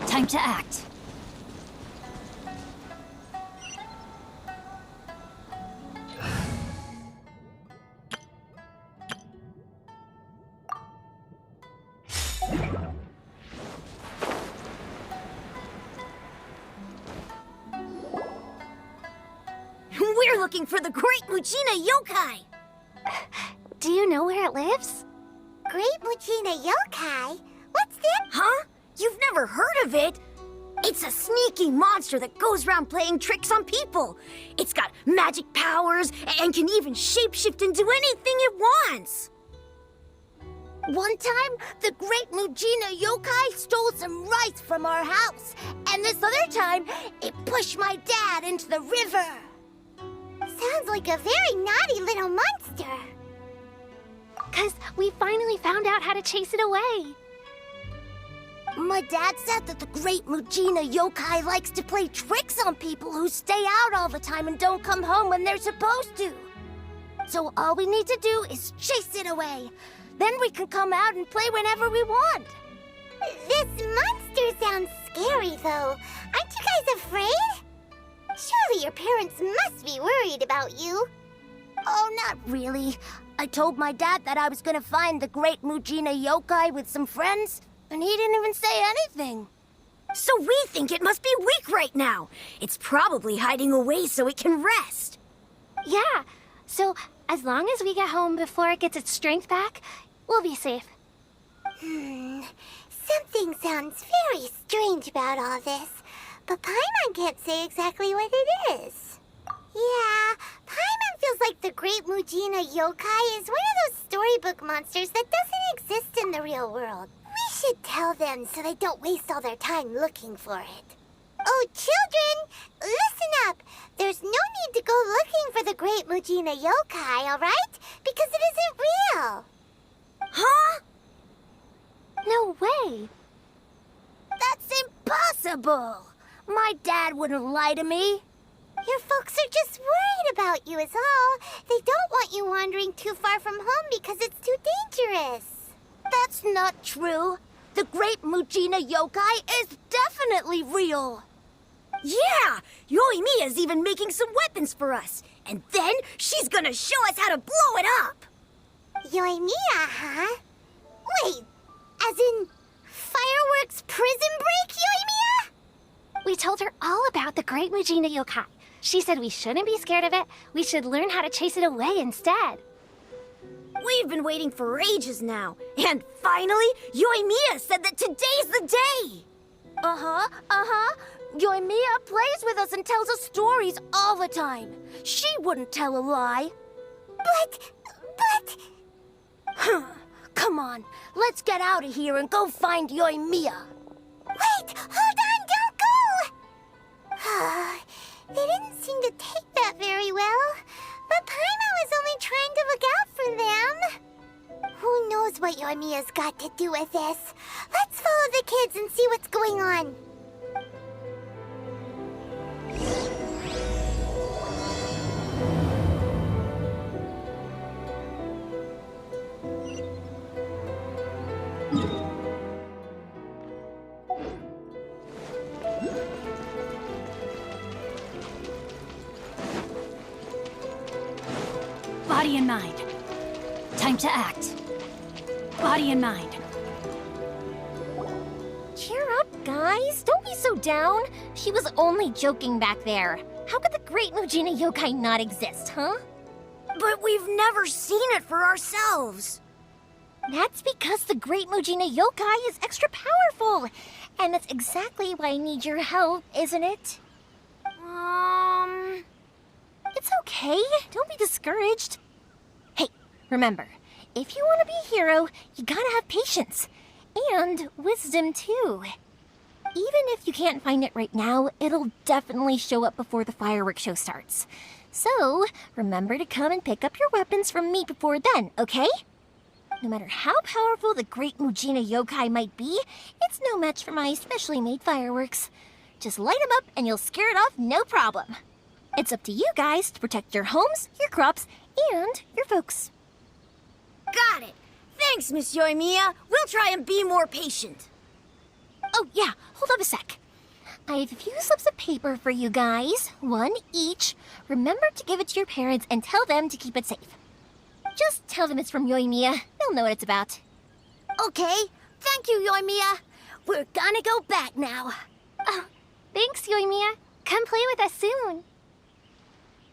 Time to act. We're looking for the Great Mujina Yokai! Do you know where it lives? Great Mujina Yokai? What's that? Huh? You've never heard of it? It's a sneaky monster that goes around playing tricks on people. It's got magic powers and can even shapeshift into anything it wants. One time, the Great Mujina Yokai stole some rice from our house. And this other time, it pushed my dad into the river. Sounds like a very naughty little monster. 'Cause we finally found out how to chase it away. My dad said that the Great Mujina Yokai likes to play tricks on people who stay out all the time and don't come home when they're supposed to. So all we need to do is chase it away. Then we can come out and play whenever we want. This monster sounds scary, though. Aren't you guys afraid? Surely your parents must be worried about you. Oh, not really. I told my dad that I was gonna find the Great Mujina Yokai with some friends, and he didn't even say anything. So we think it must be weak right now. It's probably hiding away so it can rest. Yeah, so as long as we get home before it gets its strength back, we'll be safe. Something sounds very strange about all this, but Paimon can't say exactly what it is. Yeah, Paimon feels like the Great Mujina Yokai is one of those storybook monsters that doesn't exist in the real world. We should tell them so they don't waste all their time looking for it. Oh, children, listen up. There's no need to go looking for the Great Mujina Yokai, all right? Because it isn't real. Huh? No way. That's impossible. My dad wouldn't lie to me. Your folks are just worried about you is all. They don't want you wandering too far from home because it's too dangerous. That's not true. The Great Mujina Yokai is definitely real. Yeah! Yoimiya's even making some weapons for us. And then she's gonna show us how to blow it up! Yoimiya, huh? Wait, as in fireworks prison break, Yoimiya? We told her all about the Great Mujina Yokai. She said we shouldn't be scared of it. We should learn how to chase it away instead. We've been waiting for ages now. And finally, Yoimiya said that today's the day! Yoimiya plays with us and tells us stories all the time. She wouldn't tell a lie. But... Come on, let's get out of here and go find Yoimiya. Wait, hold on, don't go! They didn't seem to take that very well. But Paimon was only trying to look out for them. Who knows what Yoimiya's got to do with this? Let's follow the kids and see what's going on. Body and mind. Time to act. Body and mind. Cheer up, guys. Don't be so down. She was only joking back there. How could the Great Mujina Yokai not exist, huh? But we've never seen it for ourselves. That's because the Great Mujina Yokai is extra powerful. And that's exactly why I need your help, isn't it? It's okay. Don't be discouraged. Hey, remember, if you want to be a hero, you gotta have patience. And wisdom, too. Even if you can't find it right now, it'll definitely show up before the fireworks show starts. So, remember to come and pick up your weapons from me before then, okay? No matter how powerful the Great Mujina Yokai might be, it's no match for my specially made fireworks. Just light them up and you'll scare it off no problem. It's up to you guys to protect your homes, your crops, and your folks. Got it. Thanks, Miss Yoimiya. We'll try and be more patient. Oh yeah, hold up a sec. I have a few slips of paper for you guys, one each. Remember to give it to your parents and tell them to keep it safe. Just tell them it's from Yoimiya. They'll know what it's about. Okay, thank you, Yoimiya. We're gonna go back now. Oh, thanks, Yoimiya. Come play with us soon.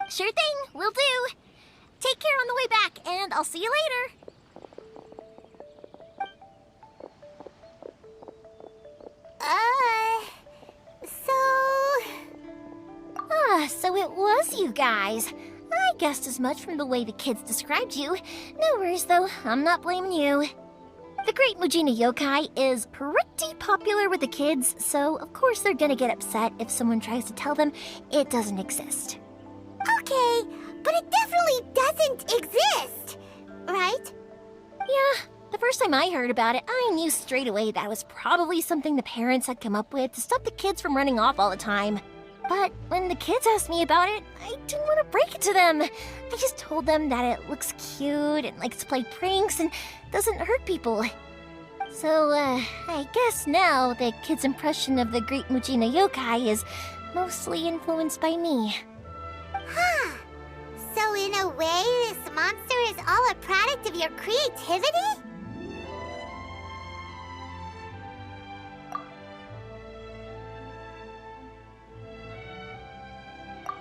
Sure thing, will do. Take care on the way back, and I'll see you later. So it was you guys. I guessed as much from the way the kids described you. No worries, though. I'm not blaming you. The Great Mujina Yokai is pretty popular with the kids, so of course they're gonna get upset if someone tries to tell them it doesn't exist. Okay, but it definitely doesn't exist, right? Yeah, the first time I heard about it, I knew straight away that was probably something the parents had come up with to stop the kids from running off all the time. But when the kids asked me about it, I didn't want to break it to them. I just told them that it looks cute and likes to play pranks and doesn't hurt people. So, I guess now the kids' impression of the Great Mujina Yokai is mostly influenced by me. Huh. So in a way, this monster is all a product of your creativity?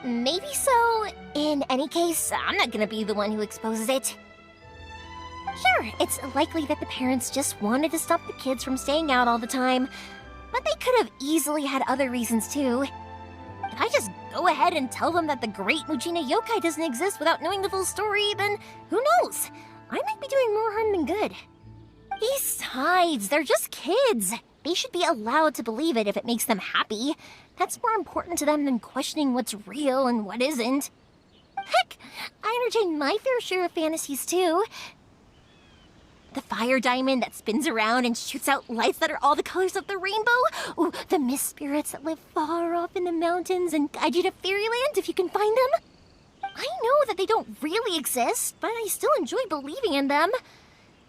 Maybe so. In any case, I'm not gonna be the one who exposes it. Sure, it's likely that the parents just wanted to stop the kids from staying out all the time, but they could have easily had other reasons too. If I just go ahead and tell them that the Great Mujina Yokai doesn't exist without knowing the full story, then who knows? I might be doing more harm than good. Besides, they're just kids. They should be allowed to believe it if it makes them happy. That's more important to them than questioning what's real and what isn't. Heck, I entertain my fair share of fantasies too. The fire diamond that spins around and shoots out lights that are all the colors of the rainbow. Ooh, the mist spirits that live far off in the mountains and guide you to fairyland if you can find them. I know that they don't really exist, but I still enjoy believing in them.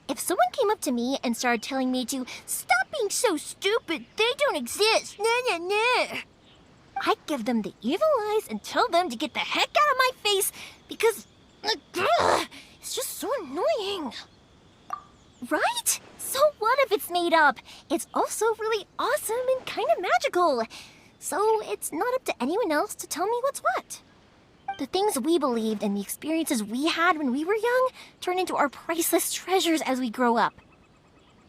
If someone came up to me and started telling me to stop being so stupid, they don't exist, nah. I'd give them the evil eyes and tell them to get the heck out of my face because it's just so annoying. Right? So what if it's made up? It's also really awesome and kind of magical. So it's not up to anyone else to tell me what's what. The things we believed and the experiences we had when we were young turn into our priceless treasures as we grow up.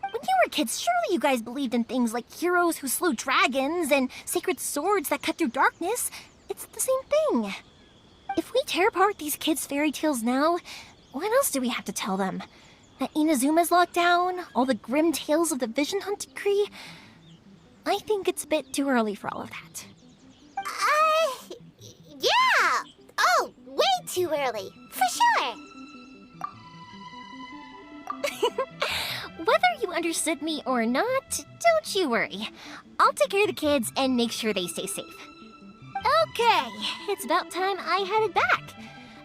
When you were kids, surely you guys believed in things like heroes who slew dragons and sacred swords that cut through darkness. It's the same thing. If we tear apart these kids' fairy tales now, what else do we have to tell them? That Inazuma's locked down? All the grim tales of the Vision Hunt decree? I think it's a bit too early for all of that. Yeah! Oh, way too early, for sure! Whether you understood me or not, don't you worry. I'll take care of the kids and make sure they stay safe. Okay, it's about time I headed back.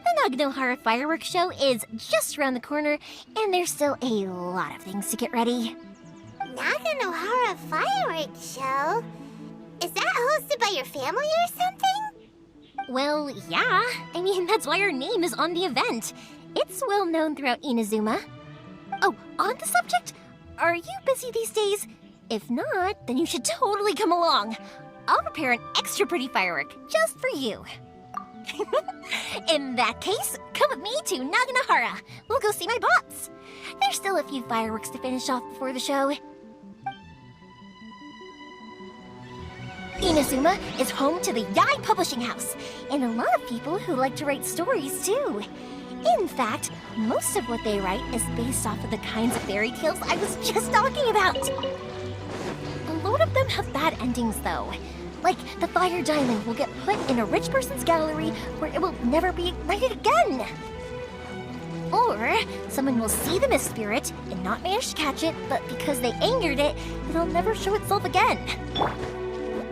The Naganohara fireworks show is just around the corner, and there's still a lot of things to get ready. Naganohara fireworks show? Is that hosted by your family or something? Well, yeah. I mean, that's why our name is on the event. It's well known throughout Inazuma. Oh, on the subject, are you busy these days? If not, then you should totally come along. I'll prepare an extra pretty firework just for you. In that case, come with me to Naganohara. We'll go see my bots. There's still a few fireworks to finish off before the show. Inazuma is home to the Yai Publishing House, and a lot of people who like to write stories too. In fact, most of what they write is based off of the kinds of fairy tales I was just talking about. A lot of them have bad endings though. Like the fire diamond will get put in a rich person's gallery where it will never be ignited again. Or someone will see the mist spirit and not manage to catch it, but because they angered it, it'll never show itself again.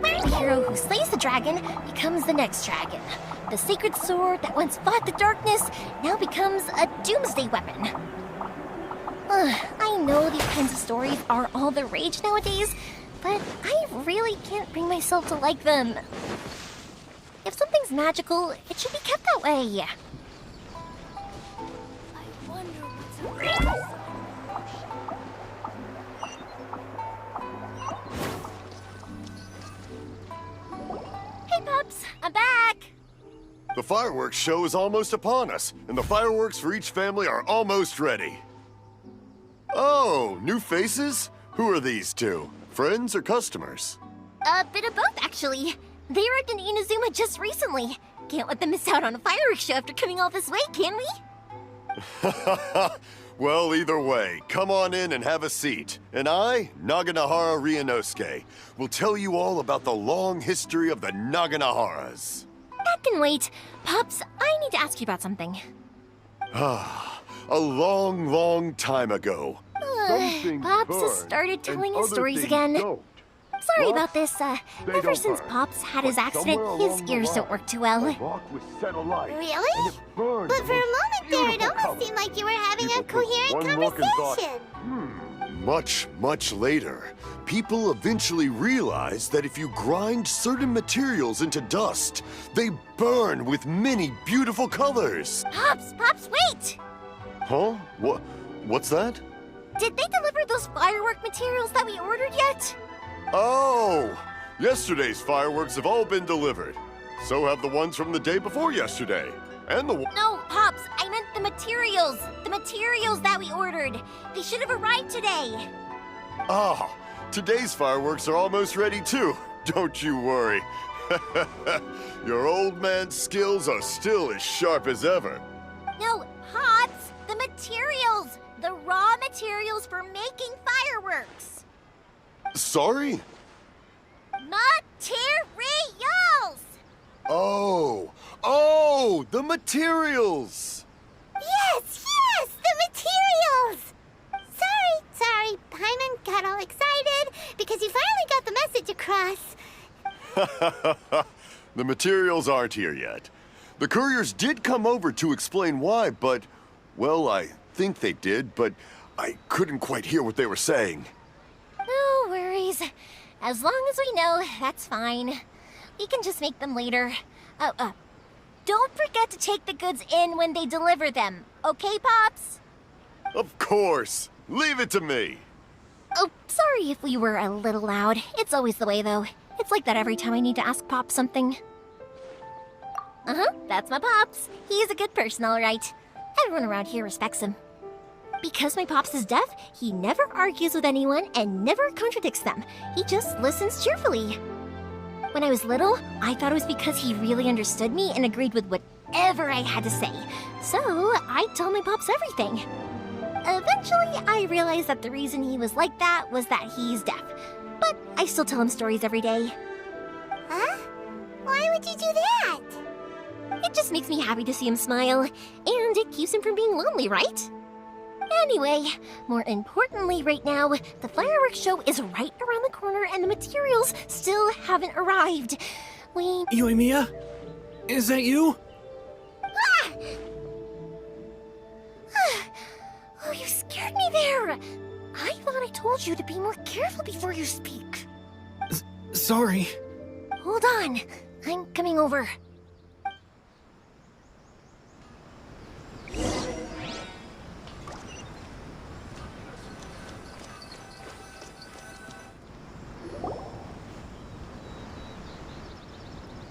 The hero who slays the dragon becomes the next dragon. The sacred sword that once fought the darkness now becomes a doomsday weapon. I know these kinds of stories are all the rage nowadays, but I really can't bring myself to like them. If something's magical, it should be kept that way. I wonder what's around. Hey, Pups, I'm back. The fireworks show is almost upon us, and the fireworks for each family are almost ready. Oh, new faces? Who are these two? Friends or customers? A bit of both, actually. They arrived in Inazuma just recently. Can't let them miss out on a fireworks show after coming all this way, can we? Well, either way, come on in and have a seat. And I, Naganahara Ryunosuke, will tell you all about the long history of the Naganaharas. That can wait. Pups, I need to ask you about something. A long, long time ago. Pops has started telling his stories again. Sorry about this. Ever since Pops had his accident, his ears don't work too well. Really? But for a moment there, it almost seemed like you were having a coherent conversation. Much, much later, people eventually realized that if you grind certain materials into dust, they burn with many beautiful colors. Pops, wait! Huh? What's that? Did they deliver those firework materials that we ordered yet? Oh! Yesterday's fireworks have all been delivered. So have the ones from the day before yesterday. And the No, Pops, I meant the materials. The materials that we ordered. They should have arrived today. Ah, today's fireworks are almost ready too. Don't you worry. Your old man's skills are still as sharp as ever. No, Pops, the materials. The raw materials for making fireworks. Sorry? Materials! Oh, the materials! Yes, the materials! Sorry, Paimon got all excited because he finally got the message across. The materials aren't here yet. The couriers did come over to explain why, but, well, I think they did, but I couldn't quite hear what they were saying. No worries. As long as we know, that's fine. We can just make them later. Don't forget to take the goods in when they deliver them. Okay, Pops? Of course. Leave it to me. Oh, sorry if we were a little loud. It's always the way, though. It's like that every time I need to ask Pop something. That's my Pops. He's a good person, all right. Everyone around here respects him. Because my Pops is deaf, he never argues with anyone and never contradicts them. He just listens cheerfully. When I was little, I thought it was because he really understood me and agreed with whatever I had to say. So I told my Pops everything. Eventually, I realized that the reason he was like that was that he's deaf. But I still tell him stories every day. Huh? Why would you do that? It just makes me happy to see him smile, and it keeps him from being lonely, right? Anyway, more importantly right now, the fireworks show is right around the corner and the materials still haven't arrived. Yoimiya? Is that you? Ah! Oh, you scared me there! I thought I told you to be more careful before you speak. Sorry. Hold on, I'm coming over.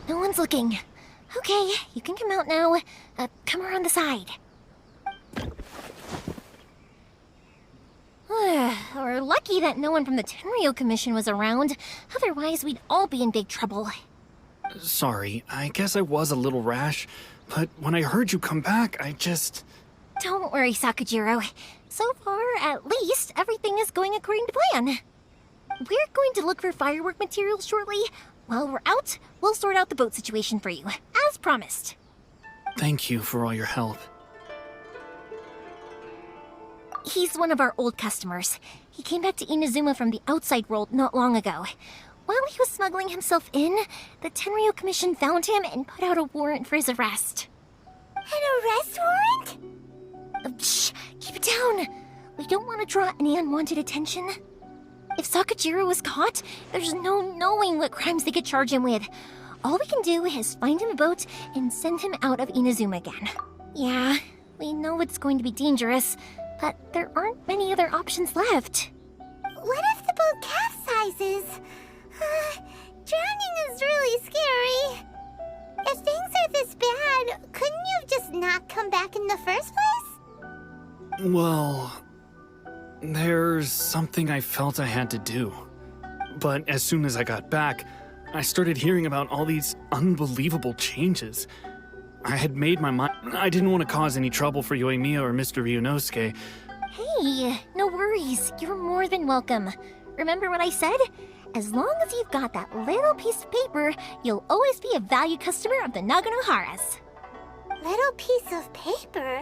No one's looking. Okay, you can come out now. Come around the side. We're lucky that no one from the Tenryo Commission was around. Otherwise, we'd all be in big trouble. Sorry, I guess I was a little rash, but when I heard you come back, I just... Don't worry, Sakujiro. So far, at least, everything is going according to plan. We're going to look for firework materials shortly. While we're out, we'll sort out the boat situation for you, as promised. Thank you for all your help. He's one of our old customers. He came back to Inazuma from the outside world not long ago. While he was smuggling himself in, the Tenryo Commission found him and put out a warrant for his arrest. An arrest warrant? Shh! Keep it down! We don't want to draw any unwanted attention. If Sakajiro was caught, there's no knowing what crimes they could charge him with. All we can do is find him a boat and send him out of Inazuma again. Yeah, we know it's going to be dangerous, but there aren't many other options left. What if the boat capsizes? Drowning is really scary. If things are this bad, couldn't you have just not come back in the first place? Well, there's something I felt I had to do. But as soon as I got back, I started hearing about all these unbelievable changes. I had made my mind. I didn't want to cause any trouble for Yoimiya or Mr. Ryunosuke. Hey, no worries. You're more than welcome. Remember what I said? As long as you've got that little piece of paper, you'll always be a valued customer of the Naganohara's. Little piece of paper?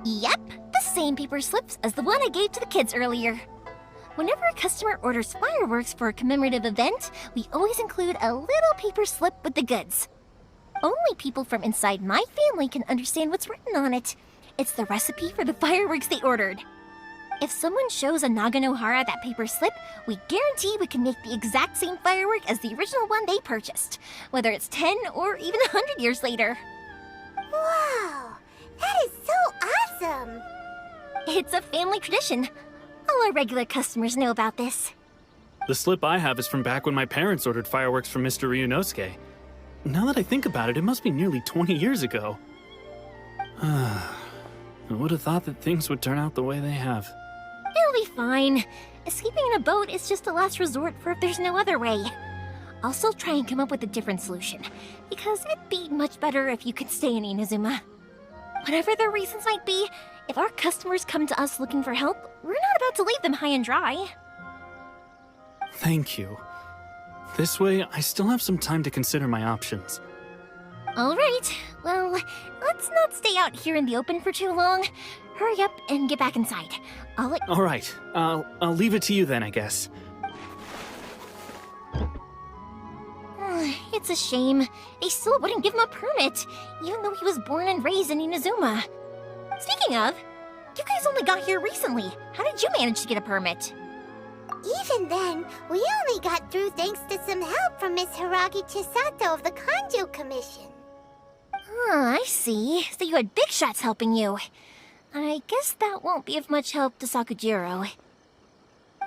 Yep, the same paper slips as the one I gave to the kids earlier. Whenever a customer orders fireworks for a commemorative event, we always include a little paper slip with the goods. Only people from inside my family can understand what's written on it. It's the recipe for the fireworks they ordered. If someone shows a Naganohara that paper slip, we guarantee we can make the exact same firework as the original one they purchased, whether it's 10 or even 100 years later. Wow, that is so awesome! It's a family tradition. All our regular customers know about this. The slip I have is from back when my parents ordered fireworks from Mr. Ryunosuke. Now that I think about it, it must be nearly 20 years ago. I would have thought that things would turn out the way they have. It'll be fine. Escaping in a boat is just a last resort for if there's no other way. I'll still try and come up with a different solution, because it'd be much better if you could stay in Inazuma. Whatever their reasons might be, if our customers come to us looking for help, we're not about to leave them high and dry. Thank you. This way, I still have some time to consider my options. All right, well, let's not stay out here in the open for too long. Hurry up and get back inside. All right, I'll leave it to you then, I guess. It's a shame. They still wouldn't give him a permit, even though he was born and raised in Inazuma. Speaking of, you guys only got here recently. How did you manage to get a permit? Even then, we only got through thanks to some help from Miss Hiragi Chisato of the Kanjo Commission. I see. So you had big shots helping you. I guess that won't be of much help to Sakujiro.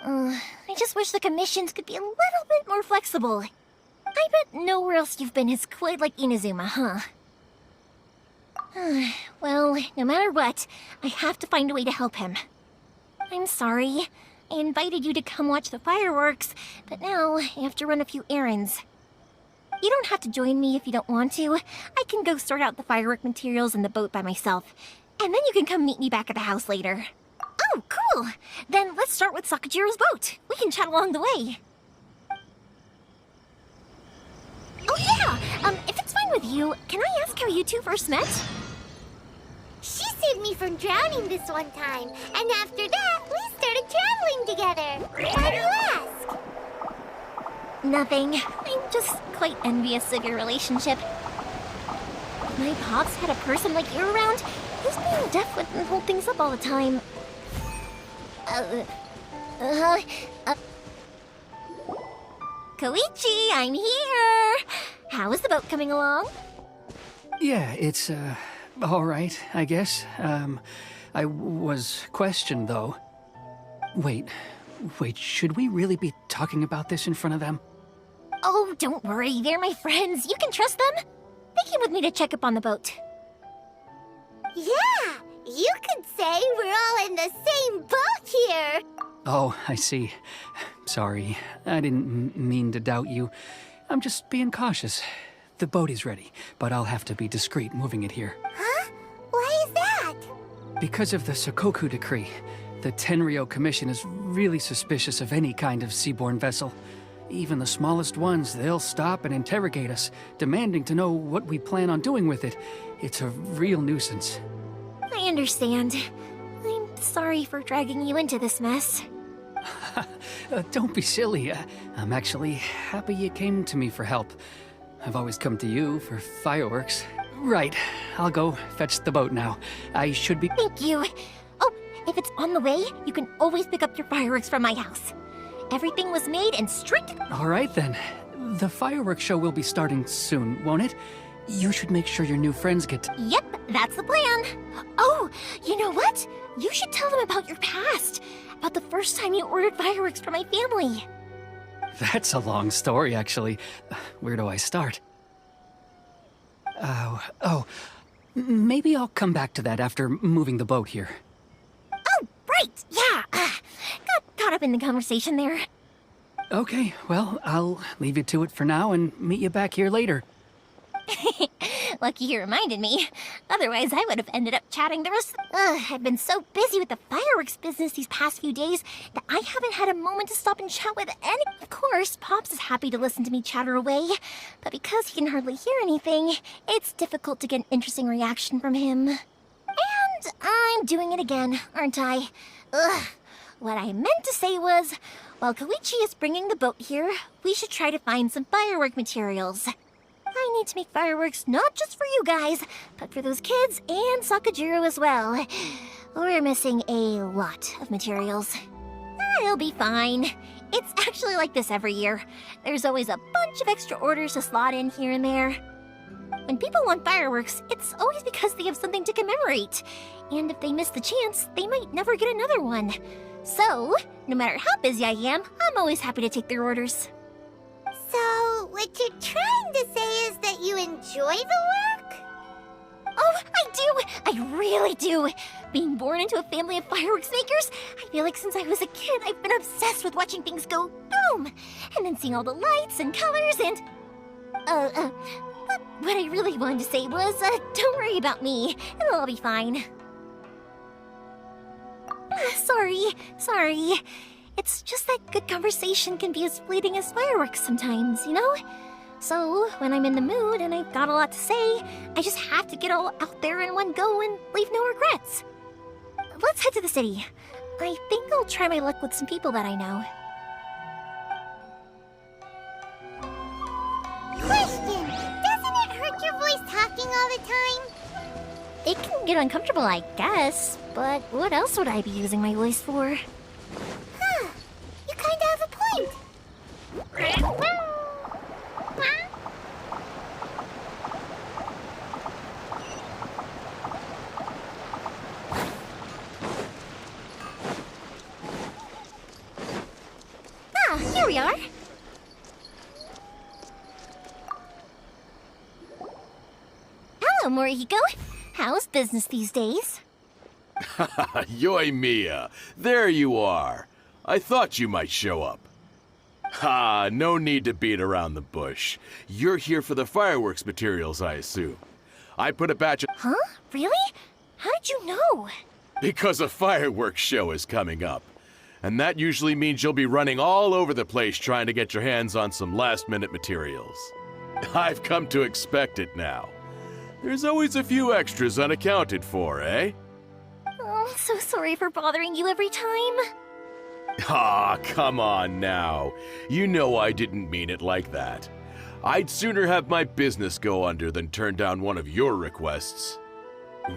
I just wish the commissions could be a little bit more flexible. I bet nowhere else you've been is quite like Inazuma, huh? Well, no matter what, I have to find a way to help him. I'm sorry. I invited you to come watch the fireworks, but now I have to run a few errands. You don't have to join me if you don't want to. I can go sort out the firework materials in the boat by myself, and then you can come meet me back at the house later. Oh, cool! Then let's start with Sakujiro's boat. We can chat along the way. Oh yeah! If it's fine with you, can I ask how you two first met? She saved me from drowning this one time, and after that, we started traveling together. Why do you ask? Nothing. I'm just quite envious of your relationship. My pops had a person like you around. His being deaf wouldn't hold things up all the time. Koichi, I'm here! How is the boat coming along? Yeah, it's, all right, I guess. I was questioned, though. Wait, should we really be talking about this in front of them? Oh, don't worry, they're my friends. You can trust them. They came with me to check up on the boat. Yeah, you could say we're all in the same boat here. Oh, I see. Sorry, I didn't mean to doubt you. I'm just being cautious. The boat is ready, but I'll have to be discreet moving it here. Huh? Why is that? Because of the Sokoku decree, the Tenryo Commission is really suspicious of any kind of seaborne vessel. Even the smallest ones, they'll stop and interrogate us, demanding to know what we plan on doing with it. It's a real nuisance. I understand. I'm sorry for dragging you into this mess. Don't be silly. I'm actually happy you came to me for help. I've always come to you for fireworks. Right, I'll go fetch the boat now. I should be... Thank you. Oh, If it's on the way, you can always pick up your fireworks from my house. Everything was made in strict... All right then. The fireworks show will be starting soon, won't it? You should make sure your new friends get to... Yep, that's the plan. Oh, you know what? You should tell them about your past. About the first time you ordered fireworks for my family. That's a long story, actually. Where do I start? Maybe I'll come back to that after moving the boat here. Oh, right, yeah. Got caught up in the conversation there. Okay, well, I'll leave you to it for now and meet you back here later. Lucky you reminded me. Otherwise, I would have ended up chatting the rest. I've been so busy with the fireworks business these past few days that I haven't had a moment to stop and chat with any. Of course, Pops is happy to listen to me chatter away, but because he can hardly hear anything, it's difficult to get an interesting reaction from him. And I'm doing it again, aren't I? What I meant to say was, while Koichi is bringing the boat here, we should try to find some firework materials. I need to make fireworks not just for you guys, but for those kids and Sakajiro as well. We're missing a lot of materials. It'll be fine. It's actually like this every year. There's always a bunch of extra orders to slot in here and there. When people want fireworks, it's always because they have something to commemorate. And if they miss the chance, they might never get another one. So, no matter how busy I am, I'm always happy to take their orders. So, what you're trying to say is that you enjoy the work? Oh, I do! I really do! Being born into a family of fireworks makers, I feel like since I was a kid, I've been obsessed with watching things go boom! And then seeing all the lights and colors and... But what I really wanted to say was, don't worry about me. It'll all be fine. Sorry. It's just that good conversation can be as fleeting as fireworks sometimes, you know? So, when I'm in the mood and I've got a lot to say, I just have to get all out there in one go and leave no regrets. Let's head to the city. I think I'll try my luck with some people that I know. Question! Doesn't it hurt your voice talking all the time? It can get uncomfortable, I guess, but what else would I be using my voice for? Huh. You kinda have a point. Here we are. Hello, Morihiko. How's business these days? Yoimiya, there you are. I thought you might show up. Ha, no need to beat around the bush. You're here for the fireworks materials, I assume. I put a batch of... Huh? Really? How did you know? Because a fireworks show is coming up. And that usually means you'll be running all over the place trying to get your hands on some last-minute materials. I've come to expect it now. There's always a few extras unaccounted for, eh? Oh, I'm so sorry for bothering you every time. Ah, come on now. You know I didn't mean it like that. I'd sooner have my business go under than turn down one of your requests.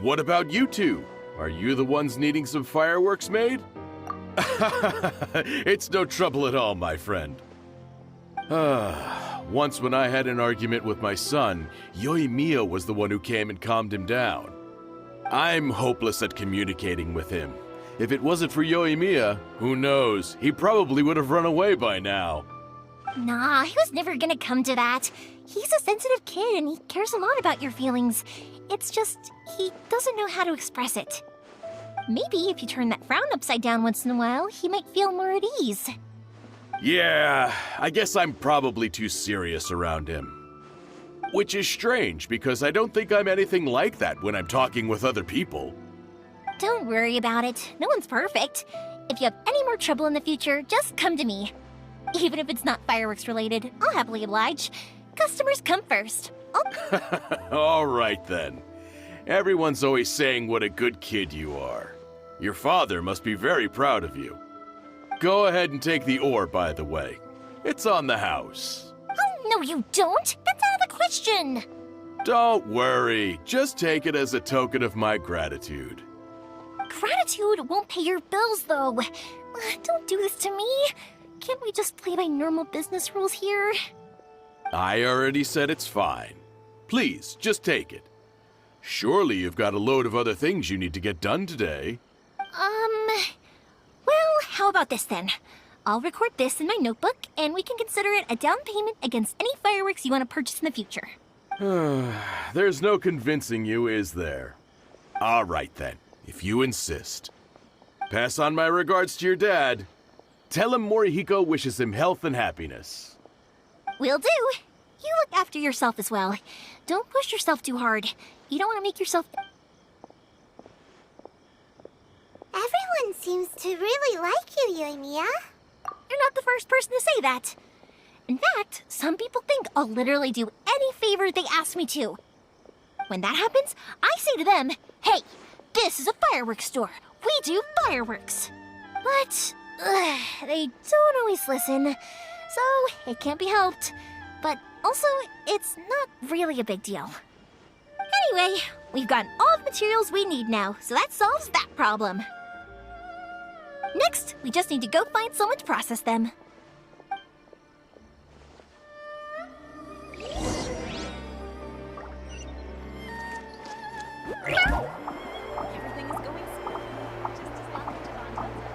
What about you two? Are you the ones needing some fireworks made? It's no trouble at all, my friend. Once when I had an argument with my son, Yoimiya was the one who came and calmed him down. I'm hopeless at communicating with him. If it wasn't for Yoimiya, who knows, he probably would have run away by now. Nah, he was never gonna come to that. He's a sensitive kid and he cares a lot about your feelings. It's just, he doesn't know how to express it. Maybe if you turn that frown upside down once in a while, he might feel more at ease. Yeah, I guess I'm probably too serious around him. Which is strange, because I don't think I'm anything like that when I'm talking with other people. Don't worry about it. No one's perfect. If you have any more trouble in the future, just come to me. Even if it's not fireworks related, I'll happily oblige. Customers come first. Oh, All right then. Everyone's always saying what a good kid you are. Your father must be very proud of you. Go ahead and take the ore, by the way. It's on the house. oh, no you don't. That's out of the question. Don't worry. Just take it as a token of my gratitude. gratitude won't pay your bills, though. Don't do this to me. Can't we just play by normal business rules here? I already said it's fine. Please, just take it. Surely you've got a load of other things you need to get done today. Well, how about this then? I'll record this in my notebook, and we can consider it a down payment against any fireworks you want to purchase in the future. There's no convincing you, is there? All right then, if you insist. Pass on my regards to your dad. Tell him Morihiko wishes him health and happiness. Will do. You look after yourself as well. Don't push yourself too hard. You don't want to make yourself... Everyone seems to really like you, Yoimiya. You're not the first person to say that. In fact, some people think I'll literally do any favor they ask me to. When that happens, I say to them, hey, this is a fireworks store. We do fireworks. But they don't always listen, so it can't be helped. But also, it's not really a big deal. Anyway, we've gotten all the materials we need now, so that solves that problem. Next, we just need to go find someone to process them. Everything is going smoothly, just as long as Javon does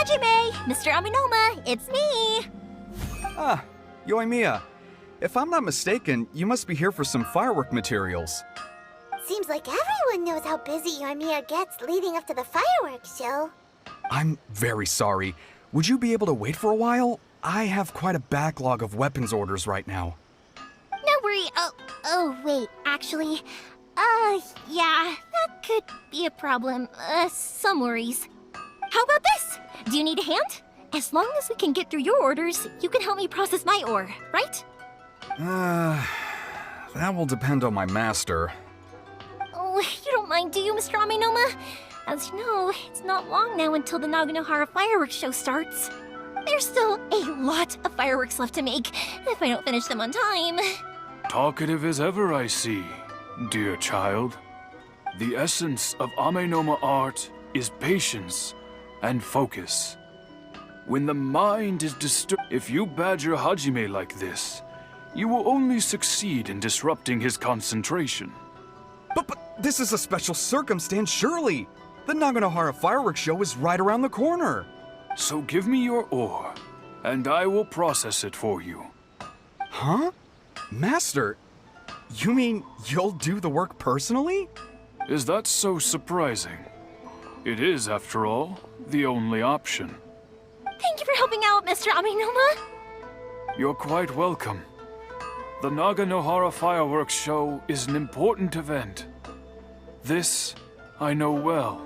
it. Hajime, Mr. Aminoma, it's me! Ah, Yoimiya. If I'm not mistaken, you must be here for some firework materials. Seems like everyone knows how busy Yoimiya gets leading up to the fireworks show. I'm very sorry. Would you be able to wait for a while? I have quite a backlog of weapons orders right now. No worry. Oh, wait, actually, yeah, that could be a problem. Some worries. How about this? Do you need a hand? As long as we can get through your orders, you can help me process my ore, right? That will depend on my master. Oh, you don't mind, do you, Mr. Aminoma? As you know, it's not long now until the Naganohara fireworks show starts. There's still a lot of fireworks left to make, if I don't finish them on time. Talkative as ever, I see, dear child. The essence of Amenoma art is patience and focus. When the mind is disturbed, if you badger Hajime like this, you will only succeed in disrupting his concentration. But this is a special circumstance, surely. The Naganohara fireworks show is right around the corner. So give me your ore, and I will process it for you. Huh? Master, you mean you'll do the work personally? Is that so surprising? It is, after all, the only option. Thank you for helping out, Mr. Aminoma. You're quite welcome. The Naganohara fireworks show is an important event. This I know well.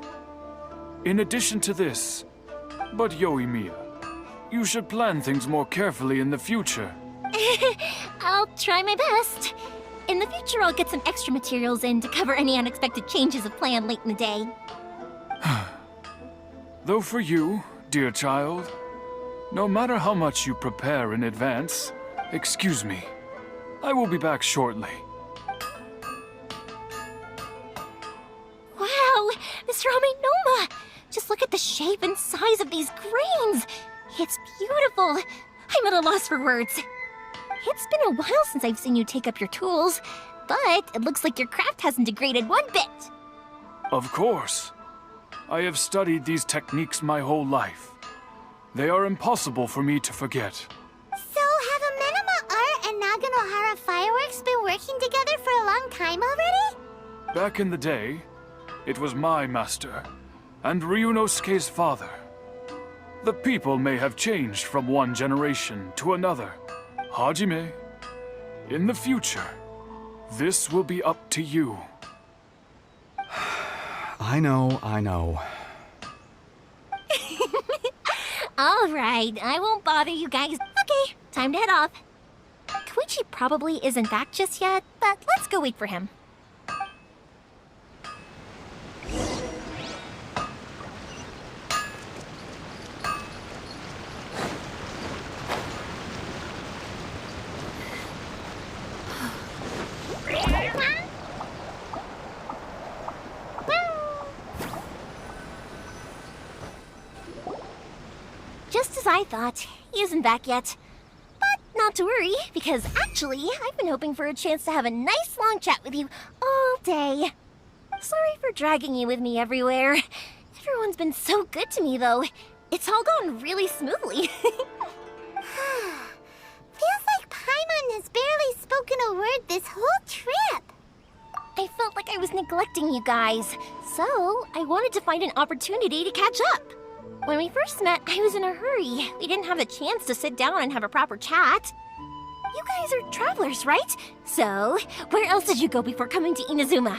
In addition to this, but Yoimiya, you should plan things more carefully in the future. I'll try my best. In the future, I'll get some extra materials in to cover any unexpected changes of plan late in the day. Though for you, dear child, no matter how much you prepare in advance, excuse me, I will be back shortly. Wow, Mr. Aminoma! Just look at the shape and size of these grains! It's beautiful! I'm at a loss for words. It's been a while since I've seen you take up your tools, but it looks like your craft hasn't degraded one bit. Of course. I have studied these techniques my whole life. They are impossible for me to forget. So have Amenoma Art and Naganohara Fireworks been working together for a long time already? Back in the day, it was my master, and Ryunosuke's father. The people may have changed from one generation to another. Hajime, in the future, this will be up to you. I know. All right, I won't bother you guys. Okay, time to head off. Koichi probably isn't back just yet, but let's go wait for him. just as I thought. He isn't back yet. But not to worry, because actually, I've been hoping for a chance to have a nice long chat with you all day. Sorry for dragging you with me everywhere. Everyone's been so good to me, though. It's all gone really smoothly. Feels like Paimon has barely spoken a word this whole trip. I felt like I was neglecting you guys, so I wanted to find an opportunity to catch up. When we first met, I was in a hurry. We didn't have a chance to sit down and have a proper chat. You guys are travelers, right? So, where else did you go before coming to Inazuma?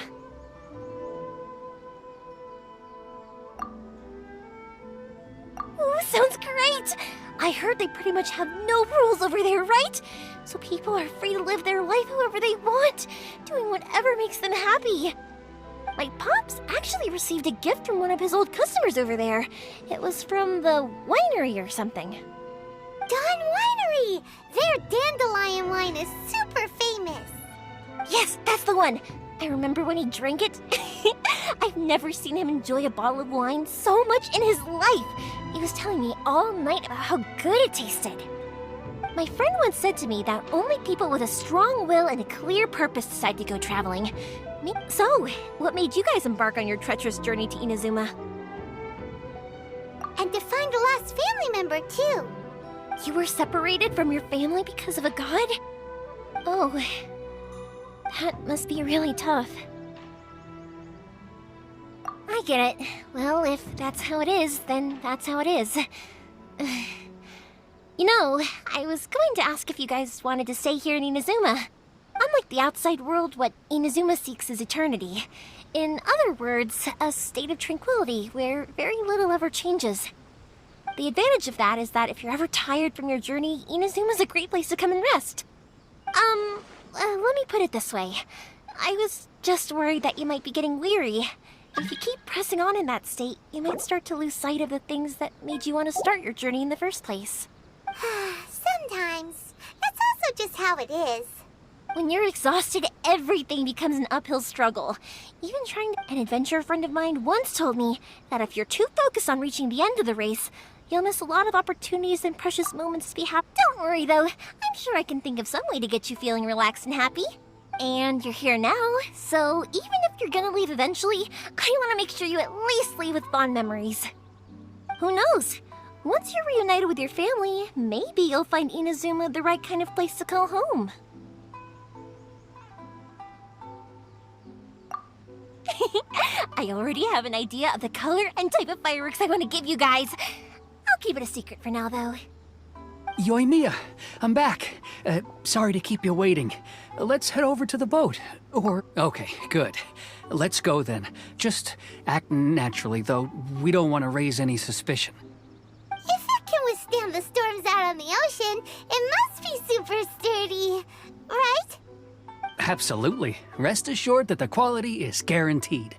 Ooh, sounds great! I heard they pretty much have no rules over there, right? So people are free to live their life however they want, doing whatever makes them happy. My pops actually received a gift from one of his old customers over there. It was from the winery or something. Dawn Winery! Their dandelion wine is super famous. Yes, that's the one. I remember when he drank it. I've never seen him enjoy a bottle of wine so much in his life. He was telling me all night about how good it tasted. My friend once said to me that only people with a strong will and a clear purpose decide to go traveling. So, what made you guys embark on your treacherous journey to Inazuma? And to find a lost family member, too. You were separated from your family because of a god? Oh, that must be really tough. I get it. Well, if that's how it is, then that's how it is. You know, I was going to ask if you guys wanted to stay here in Inazuma. Unlike the outside world, what Inazuma seeks is eternity. In other words, a state of tranquility where very little ever changes. The advantage of that is that if you're ever tired from your journey, Inazuma's a great place to come and rest. Let me put it this way. I was just worried that you might be getting weary. If you keep pressing on in that state, you might start to lose sight of the things that made you want to start your journey in the first place. Sometimes. That's also just how it is. When you're exhausted, everything becomes an uphill struggle. Even an adventurer friend of mine once told me that if you're too focused on reaching the end of the race, you'll miss a lot of opportunities and precious moments to be happy. Don't worry though, I'm sure I can think of some way to get you feeling relaxed and happy. And you're here now, so even if you're gonna leave eventually, I want to make sure you at least leave with fond memories. Who knows? Once you're reunited with your family, maybe you'll find Inazuma the right kind of place to call home. I already have an idea of the color and type of fireworks I want to give you guys. I'll keep it a secret for now, though. Yoimiya, I'm back. Sorry to keep you waiting. Let's head over to the boat. Okay, good. Let's go then. Just act naturally, though. We don't want to raise any suspicion. If it can withstand the storms out on the ocean, it must be super sturdy, right? Absolutely. Rest assured that the quality is guaranteed.